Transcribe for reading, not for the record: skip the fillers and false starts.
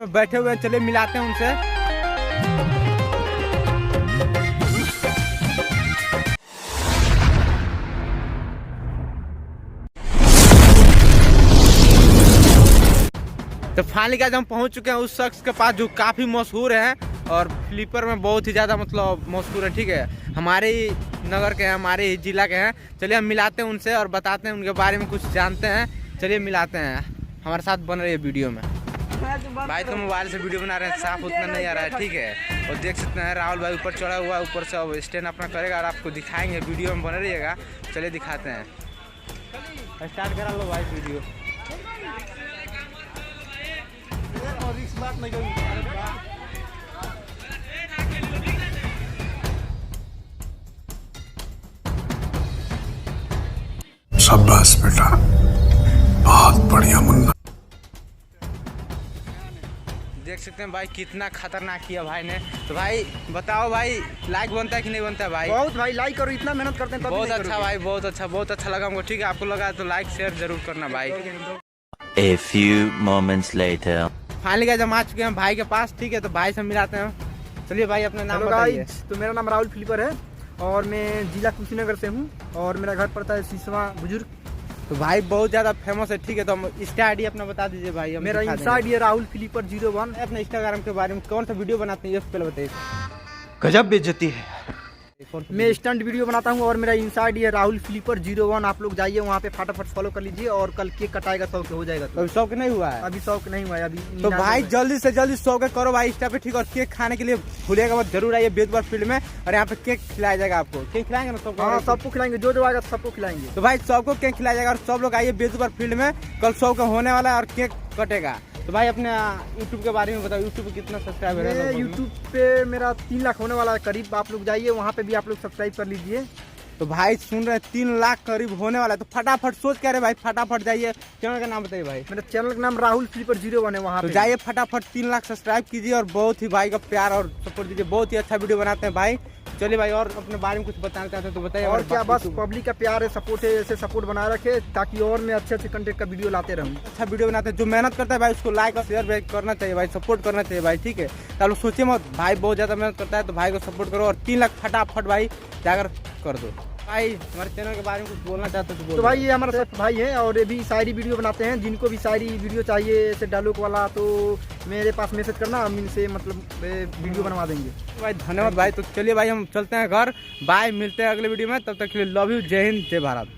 बैठे हुए हैं, चलिए मिलाते हैं उनसे। तो फाइनली गाइस हम पहुंच चुके हैं उस शख्स के पास जो काफ़ी मशहूर है और फ्लिपर में बहुत ही ज़्यादा मतलब मशहूर है। ठीक है, हमारे ही नगर के हैं, हमारे ही जिला के हैं। चलिए हम मिलाते हैं उनसे और बताते हैं उनके बारे में कुछ जानते हैं। चलिए मिलाते हैं, हमारे साथ बन रही है वीडियो में। भाई तो मोबाइल से वीडियो बना रहे हैं, साफ उतना नहीं आ रहा है। ठीक है, और देख सकते हैं राहुल भाई ऊपर चढ़ा हुआ है, ऊपर से अब स्टैंड अपना करेगा और आपको दिखाएंगे, वीडियो में बने रहिएगा। चलिए दिखाते हैं, स्टार्ट करा लो भाई वीडियो। शाबाश बेटा, बहुत बढ़िया मुन्ना। देख सकते हैं भाई कितना खतरनाक किया भाई ने। तो भाई बताओ भाई, लाइक बनता है कि नहीं बनता है भाई? बहुत भाई, लाइक करो, इतना मेहनत करते हैं। बहुत अच्छा भाई, बहुत अच्छा लगा हमको। ठीक है, आपको लगा तो लाइक शेयर जरूर करना भाई। A few moments later. Finally guys हम आ चुके हैं भाई के पास। ठीक है, तो भाई से मिलाते हैं। चलिए भाई अपना नाम बताइए। तो मेरा नाम राहुल फ्लिपर है और मैं जिला कुशीनगर से हूँ और मेरा घर पड़ता है सिसवा बुजुर्ग। तो भाई बहुत ज्यादा फेमस है। ठीक है, तो हम इंस्टा आईडी अपना बता दीजिए भाई। मेरा इंस्टा आईडी है राहुल फ्लिपर 01। अपने इंस्टाग्राम के बारे में कौन सा वीडियो बनाते हैं ये पहले बताइए। गजब बेइज्जती है। मैं स्टंट वीडियो बनाता हूँ और मेरा इंस्टा आईडी है राहुल फ्लिपर 01। आप लोग जाइए वहाँ पे फटाफट फॉलो कर लीजिए और कल केक कटाएगा 100 के हो जाएगा। तो अभी 100 के नहीं हुआ है? अभी 100 के नहीं हुआ है अभी। तो भाई जल्दी से जल्दी 100 के करो भाई इंस्टा पे। ठीक, और केक खाने के लिए भूलिएगा मत, जरूर आइए बेदबार फील्ड में और यहाँ पे केक खिलाया जाएगा आपको। केक खिलाएंगे ना सबको? हाँ, सबको खिलाएंगे, जो आएगा सबको खिलाएंगे। तो भाई सबको केक खिलाया जाएगा और सब लोग आइए बेदबार फील्ड में, कल 100 का होने वाला है और केक कटेगा। तो भाई अपने यूट्यूब के बारे में बताओ, यूट्यूब पे कितना सब्सक्राइबर है? यूट्यूब पे मेरा 3 लाख होने वाला है करीब। आप लोग जाइए वहाँ पे भी आप लोग सब्सक्राइब कर लीजिए। तो भाई सुन रहे हैं 3 लाख करीब होने वाला है, तो फटाफट सोच क्या रहे भाई, फटाफट जाइए। चैनल का नाम बताइए भाई। मेरा चैनल का नाम राहुल फ्लिपर 01 है। वहाँ तो पे जाइए फटाफट 3 लाख सब्सक्राइब कीजिए और बहुत ही भाई का प्यार और सपोर्ट दीजिए। बहुत ही अच्छा वीडियो बनाते हैं भाई। चलिए भाई, और अपने बारे में कुछ बताना चाहते हैं तो बताइए। और क्या, बस पब्लिक का प्यार है, सपोर्ट है, ऐसे सपोर्ट बनाए रखे ताकि और मैं अच्छे कंटेंट का वीडियो लाते रहूँ। अच्छा वीडियो बनाते हैं, जो मेहनत करता है भाई उसको लाइक और शेयर करना चाहिए भाई, सपोर्ट करना चाहिए भाई। ठीक है, तो लोग सोचिए मत, भाई बहुत ज्यादा मेहनत करता है तो भाई को सपोर्ट करो और 3 लाख फटाफट भाई जाकर कर दो। भाई हमारे चैनल के बारे में कुछ बोलना चाहते हो तो भाई ये हमारे साथ भाई हैं और ये भी शायरी वीडियो बनाते हैं। जिनको भी शायरी वीडियो चाहिए ऐसे डायलॉग वाला तो मेरे पास मैसेज करना, हम इनसे मतलब वीडियो बनवा देंगे। भाई धन्यवाद भाई। तो चलिए भाई हम चलते हैं घर, बाय, मिलते हैं अगले वीडियो में। तब तक के लिए लव यू, जय हिंद, जय भारत।